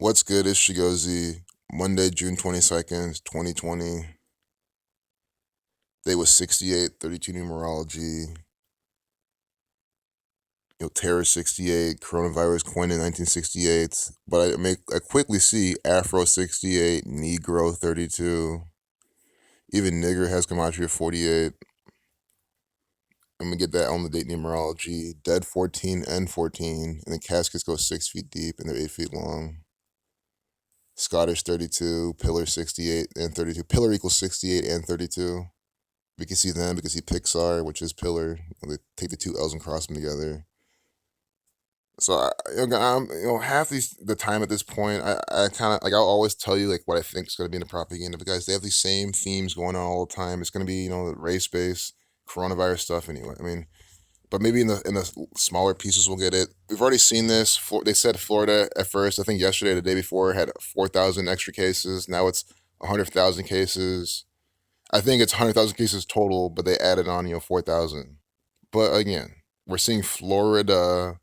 What's good? It's Shigozi. Monday, June 22nd, 2020. Day was 68, 32 numerology. Terror 68, coronavirus coined in 1968. But I quickly see Afro 68, Negro 32. Even nigger has gematria 48. I'm gonna get that on the date numerology. Dead 14 and 14. And the caskets go 6 feet deep and they're 8 feet long. Scottish 32, Pillar 68 and 32. Pillar equals 68 and 32. We can see them. We can see Pixar, which is Pillar. They take the two L's and cross them together. So half the time at this point, I kind of like I'll always tell you like what I think is going to be in the propaganda. But guys, they have these same themes going on all the time. It's going to be race based coronavirus stuff anyway. But maybe in the smaller pieces we'll get it. We've already seen this. They said Florida at first. I think yesterday, the day before, had 4,000 extra cases. Now it's 100,000 cases. I think it's 100,000 cases total, but they added on 4,000. But again, we're seeing Florida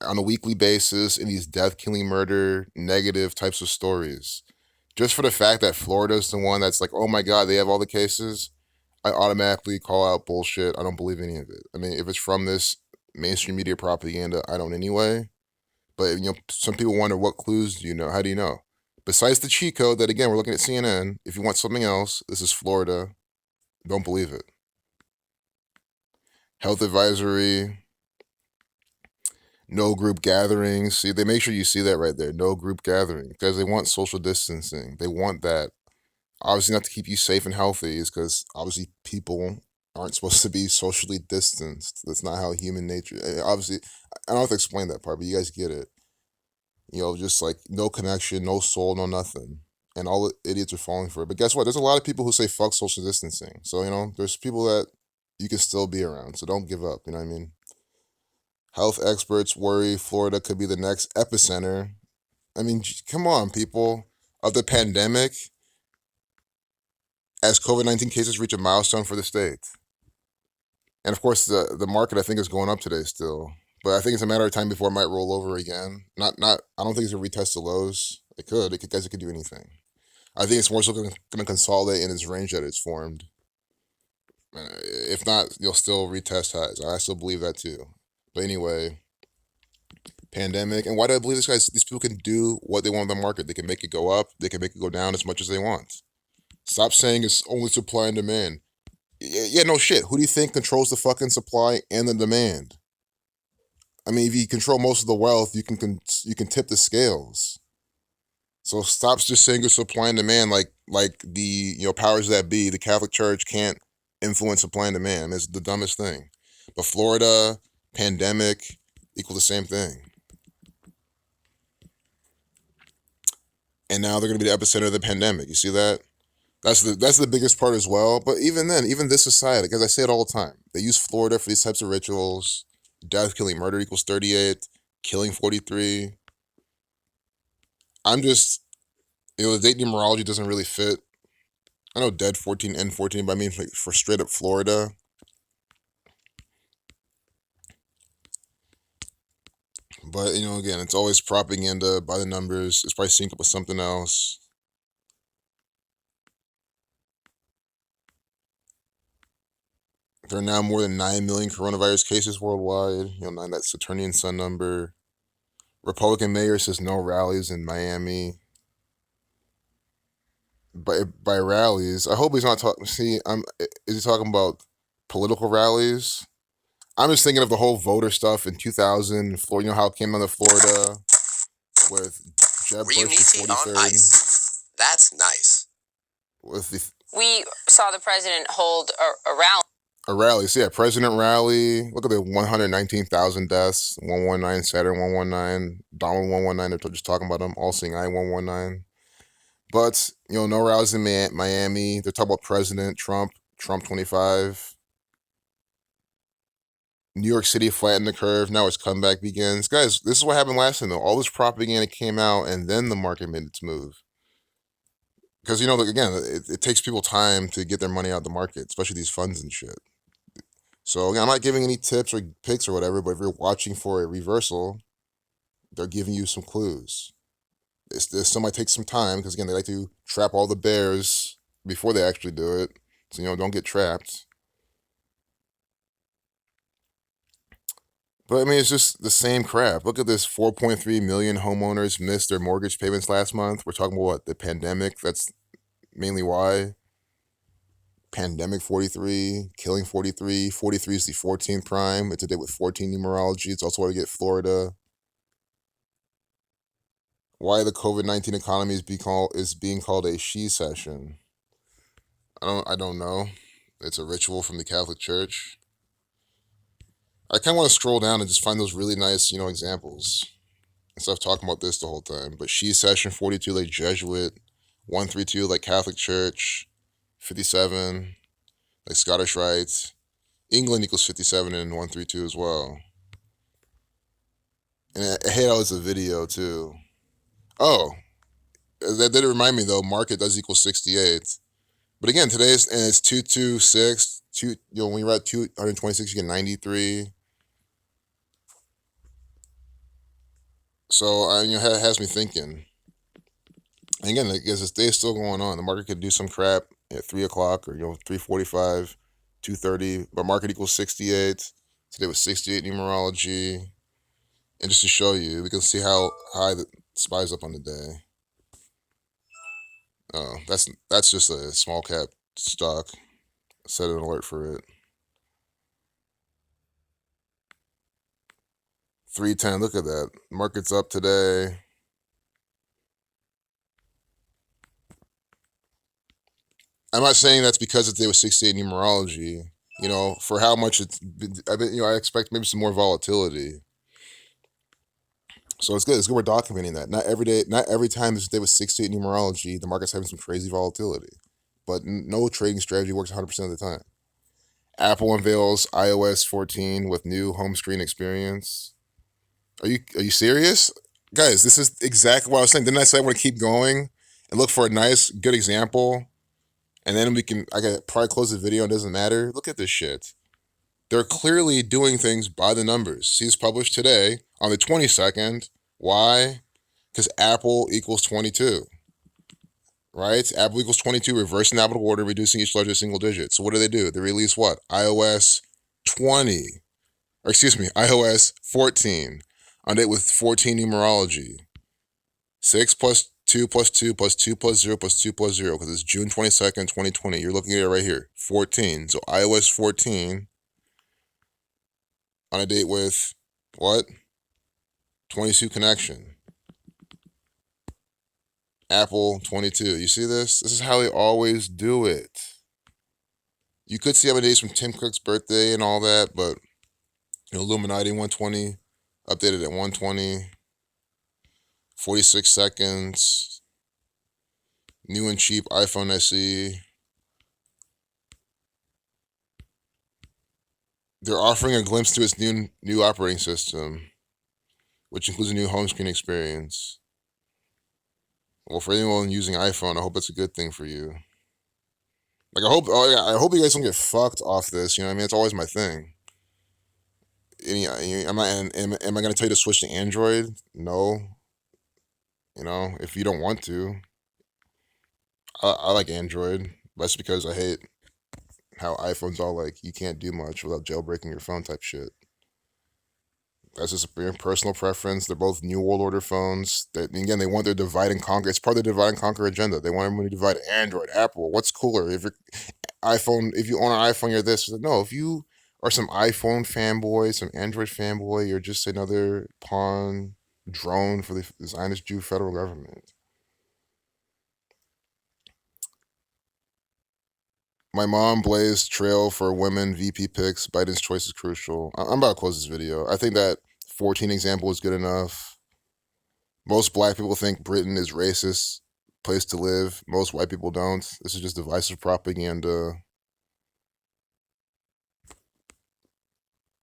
on a weekly basis in these death, killing, murder, negative types of stories. Just for the fact that Florida is the one that's like, oh my God, they have all the cases, I automatically call out bullshit. I don't believe any of it. I mean, if it's from this mainstream media propaganda, I don't anyway. But some people wonder, what clues do you know? How do you know? Besides the cheat code that again we're looking at CNN. If you want something else, this is Florida. Don't believe it. Health advisory. No group gatherings. See, they make sure you see that right there. No group gathering because they want social distancing. They want that. Obviously, not to keep you safe and healthy, is because obviously people aren't supposed to be socially distanced. That's not how human nature. Obviously, I don't have to explain that part, but you guys get it. Just like no connection, no soul, no nothing. And all the idiots are falling for it. But guess what? There's a lot of people who say fuck social distancing. So, there's people that you can still be around. So don't give up. You know what I mean? Health experts worry Florida could be the next epicenter. I mean, come on, people. Of the pandemic, as COVID-19 cases reach a milestone for the state. And of course, the market, I think, is going up today still. But I think it's a matter of time before it might roll over again. I don't think it's a retest the lows. Guys, it could do anything. I think it's more so going to consolidate in its range that it's formed. If not, you'll still retest highs. I still believe that too. But anyway, pandemic. And why do I believe these people can do what they want in the market? They can make it go up. They can make it go down as much as they want. Stop saying it's only supply and demand. Yeah, no shit. Who do you think controls the fucking supply and the demand? I mean, if you control most of the wealth, you can tip the scales. So stop just saying it's supply and demand like the powers that be. The Catholic Church can't influence supply and demand. I mean, it's the dumbest thing. But Florida, pandemic, equal the same thing. And now they're going to be the epicenter of the pandemic. You see that? That's the biggest part as well. But even then, even this society, because I say it all the time, they use Florida for these types of rituals. Death, killing, murder equals 38. Killing 43. I'm just, the date numerology doesn't really fit. I know dead 14 and 14, but I mean like for straight up Florida. But again, it's always propaganda by the numbers. It's probably synced up with something else. There are now more than 9 million coronavirus cases worldwide. That Saturnian sun number. Republican mayor says no rallies in Miami. By rallies, I hope he's not talking. See, is he talking about political rallies? I'm just thinking of the whole voter stuff in 2000. Florida, how it came out of Florida with Jeb Bush the 43rd. On ice. That's nice. We saw the president hold a rally. A rally. So yeah, president rally. Look at the 119,000 deaths. 119, Saturn 119, Donald 119. They're just talking about them. All seeing I 119. But, no rallies in Miami. They're talking about President Trump 25. New York City flattened the curve. Now its comeback begins. Guys, this is what happened last time, though. All this propaganda came out, and then the market made its move. Because, again, it takes people time to get their money out of the market, especially these funds and shit. So, again, I'm not giving any tips or picks or whatever, but if you're watching for a reversal, they're giving you some clues. This still might take some time because, again, they like to trap all the bears before they actually do it. So, don't get trapped. But I mean, it's just the same crap. Look at this: 4.3 million homeowners missed their mortgage payments last month. We're talking about what? The pandemic. That's mainly why. Pandemic 43, killing 43. 43 is the 14th prime. It's a day with 14 numerology. It's also why we get Florida. Why the COVID-19 economy is being called a she session. I don't know. It's a ritual from the Catholic Church. I kind of want to scroll down and just find those really nice, examples. Instead of talking about this the whole time. But she session 42 like Jesuit, 132 like Catholic Church, 57 like Scottish Rites. England equals 57 and 132 as well. And I hate how it's a video too. Oh, that did remind me though. Market does equal 68. But again, today's and it's 226. When you're at 226, you get 93. So it has me thinking. And again, I guess this day is still going on. The market could do some crap at 3 o'clock or 3:45, 2:30. But market equals 68. Today was 68 numerology. And just to show you, we can see how high the SPY's up on the day. Oh, that's just a small cap stock. Set an alert for it. 310. Look at that. Market's up today. I'm not saying that's because it's day with 68 numerology. For how much it's been, I expect maybe some more volatility. So it's good. It's good we're documenting that. Not every day, not every time this day with 68 numerology, the market's having some crazy volatility. But no trading strategy works 100% of the time. Apple unveils iOS 14 with new home screen experience. Are you serious? Guys, this is exactly what I was saying. Didn't I say I want to keep going and look for a nice, good example? And then I could probably close the video. It doesn't matter. Look at this shit. They're clearly doing things by the numbers. See, it's published today on the 22nd. Why? Because Apple equals 22. Right? Apple equals 22, reversing alphabetical order, reducing each letter to single digit. So what do? They release what? iOS 20. Or excuse me, iOS 14. On it with 14 numerology. 6 plus 2 plus 2 plus 2 plus 0 plus 2 plus 0. Because it's June 22nd, 2020. You're looking at it right here. 14. So iOS 14 on a date with what? 22 connection. Apple 22. You see this? This is how they always do it. You could see how many days from Tim Cook's birthday and all that, but Illuminati 120, updated at 120, 46 seconds, new and cheap iPhone SE. They're offering a glimpse to its new operating system, which includes a new home screen experience. Well, for anyone using iPhone, I hope that's a good thing for you. Like, I hope you guys don't get fucked off this. You know what I mean? It's always my thing. Am I going to tell you to switch to Android? No. If you don't want to. I like Android. That's because I hate how iPhone's all like, you can't do much without jailbreaking your phone type shit. That's just a personal preference. They're both New World Order phones. Again, they want their divide and conquer. It's part of their divide and conquer agenda. They want everyone to divide Android, Apple. What's cooler? If you own an iPhone, you're this. No, if you are some iPhone fanboy, some Android fanboy, you're just another pawn drone for the Zionist Jew federal government. My mom blazed trail for women VP picks. Biden's choice is crucial. I'm about to close this video. I think that 14 example is good enough. Most black people think Britain is racist place to live. Most white people don't. This is just divisive propaganda.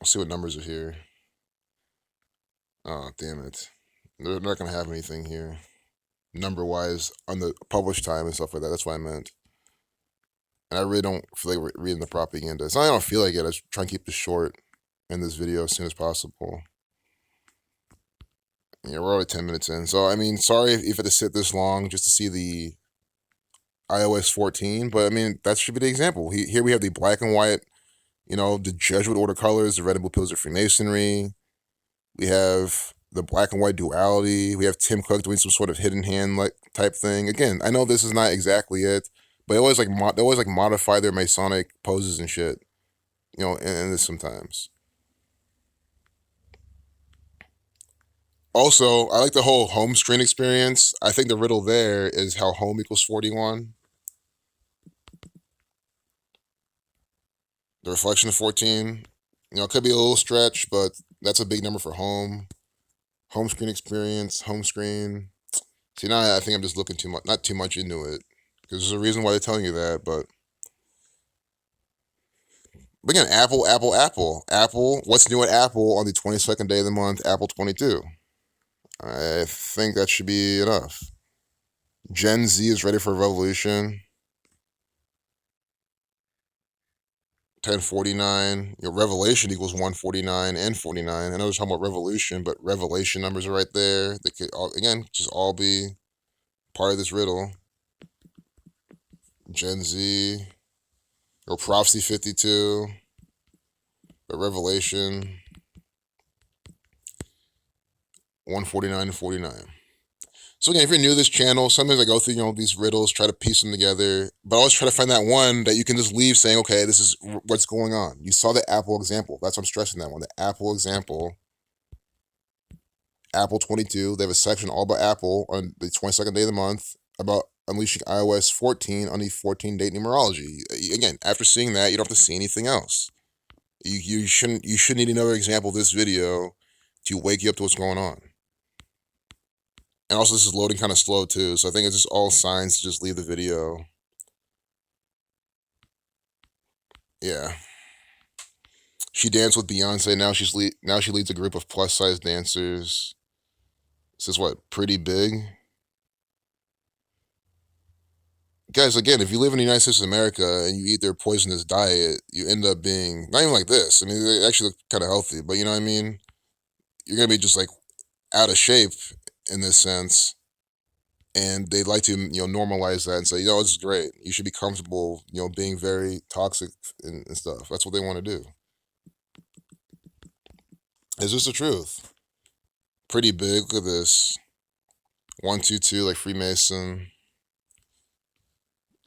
We'll see what numbers are here. Oh, damn it. They're not going to have anything here. Number-wise, on the published time and stuff like that. That's what I meant. And I really don't feel like reading the propaganda. It's not like I don't feel like it. I just try and keep this short in this video as soon as possible. Yeah, we're already 10 minutes in. So, I mean, sorry if you had to sit this long just to see the iOS 14, but I mean, that should be the example. Here we have the black and white, the Jesuit order colors, the red and blue pillars of Freemasonry. We have the black and white duality. We have Tim Cook doing some sort of hidden hand like type thing. Again, I know this is not exactly it, but they always like modify their Masonic poses and shit. In this sometimes. Also, I like the whole home screen experience. I think the riddle there is how home equals 41. The reflection of 14. It could be a little stretch, but that's a big number for home. Home screen experience, home screen. See, now I think I'm just looking not too much into it. Because there's a reason why they're telling you that, but again, Apple, Apple, Apple. Apple, what's new at Apple on the 22nd day of the month, Apple 22? I think that should be enough. Gen Z is ready for a revolution. 1049. Revelation equals 149 and 49. I know we're talking about revolution, but revelation numbers are right there. They could again just all be part of this riddle. Gen Z, or prophecy 52, but revelation 149 and 49. So again, if you're new to this channel, sometimes I go through, these riddles, try to piece them together, but I always try to find that one that you can just leave saying, okay, this is what's going on. You saw the Apple example. That's why I'm stressing that one. The Apple example, Apple 22. They have a section all about Apple on the 22nd day of the month about unleashing iOS 14 on the 14-date numerology. Again, after seeing that, you don't have to see anything else. You shouldn't need another example of this video to wake you up to what's going on. And also, this is loading kind of slow too, so I think it's just all signs to just leave the video. Yeah. She danced with Beyonce. Now she leads a group of plus-size dancers. This is what, pretty big? Guys, again, if you live in the United States of America and you eat their poisonous diet, you end up being not even like this. I mean, they actually look kind of healthy, but you know what I mean? You're gonna be just like out of shape in this sense. And they'd like to, normalize that and say, this is great. You should be comfortable, being very toxic and stuff. That's what they want to do. Is this the truth? Pretty big. Look at this. 122, like Freemason.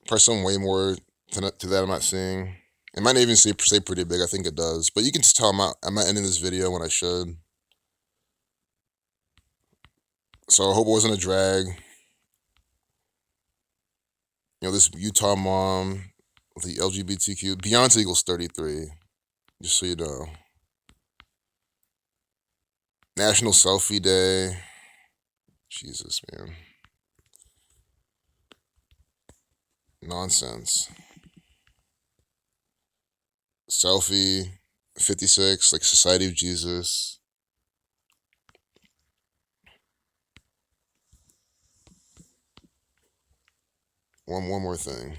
Probably something way more to that I'm not seeing. It might not even say pretty big. I think it does. But you can just tell I'm not ending this video when I should. So I hope it wasn't a drag. This Utah mom with the LGBTQ. Beyonce equals 33. Just so you know. National Selfie Day. Jesus, man. Nonsense. Selfie 56, like Society of Jesus. One more thing.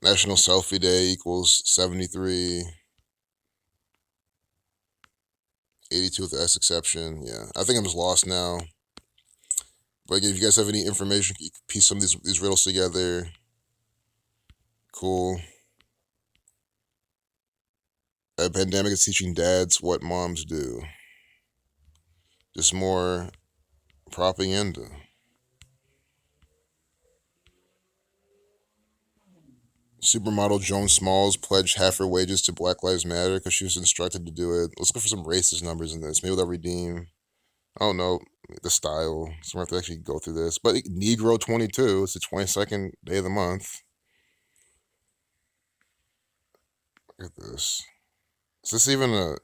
National Selfie Day equals 73. 82 with the S exception. Yeah, I think I'm just lost now. But again, if you guys have any information, you can piece some of these riddles together. Cool. A pandemic is teaching dads what moms do. Just more propaganda. Supermodel Joan Smalls pledged half her wages to Black Lives Matter because she was instructed to do it. Let's go for some racist numbers in this. Maybe they'll redeem. I don't know the style. So we have to actually go through this. But Negro 22. It's the 22nd day of the month. Look at this. Is this even a...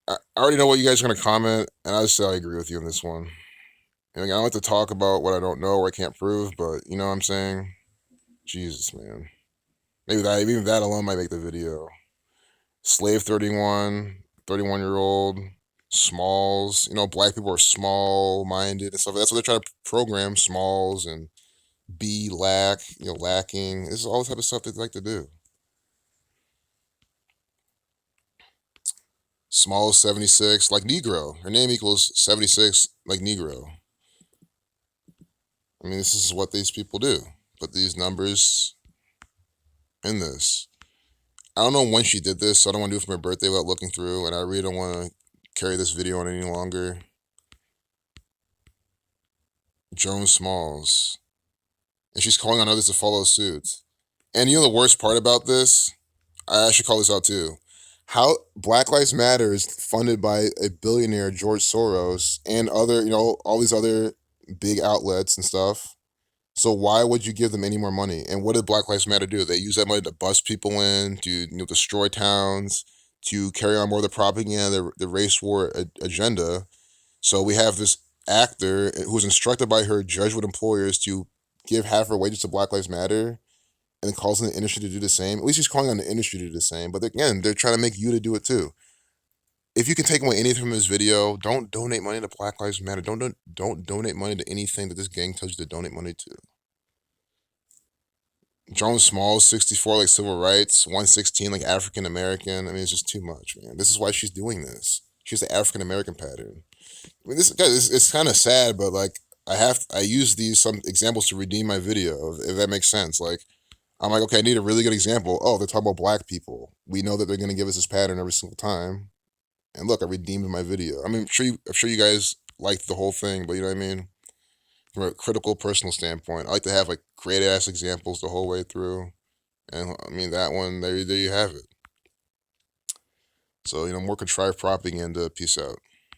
I already know what you guys are going to comment, and I just say I agree with you on this one. And again, I don't like to talk about what I don't know or I can't prove, but you know what I'm saying? Jesus, man. Maybe even that alone might make the video. Slave 31, 31-year-old, Smalls. Black people are small-minded and stuff. That's what they're trying to program, Smalls and lacking. This is all the type of stuff they like to do. Small 76, like Negro. Her name equals 76, like Negro. I mean, this is what these people do. Put these numbers in this. I don't know when she did this, so I don't want to do it for my birthday without looking through, and I really don't want to carry this video on any longer. Joan Smalls. And she's calling on others to follow suit. And you know the worst part about this? I should call this out too. How Black Lives Matter is funded by a billionaire, George Soros, and other, all these other big outlets and stuff. So why would you give them any more money? And what did Black Lives Matter do? They use that money to bust people in, to destroy towns, to carry on more of the propaganda, the race war agenda. So we have this actor who's instructed by her Jesuit employers to give half her wages to Black Lives Matter, and then calls on the industry to do the same. At least she's calling on the industry to do the same. But again, they're trying to make you to do it too. If you can take away anything from this video, don't donate money to Black Lives Matter. Don't donate money to anything that this gang tells you to donate money to. Joan Smalls, 64, like civil rights, 116, like African American. I mean, it's just too much, man. This is why she's doing this. She's the African American pattern. I mean, this guys, it's kind of sad, but like I use some examples to redeem my video, if that makes sense. Like, I'm like, okay, I need a really good example. Oh, they're talking about black people. We know that they're gonna give us this pattern every single time. And look, I redeemed my video. I mean, I'm sure you guys liked the whole thing, but you know what I mean? From a critical personal standpoint, I like to have like great ass examples the whole way through. And I mean that one, there you have it. So, more contrived propaganda. Peace out.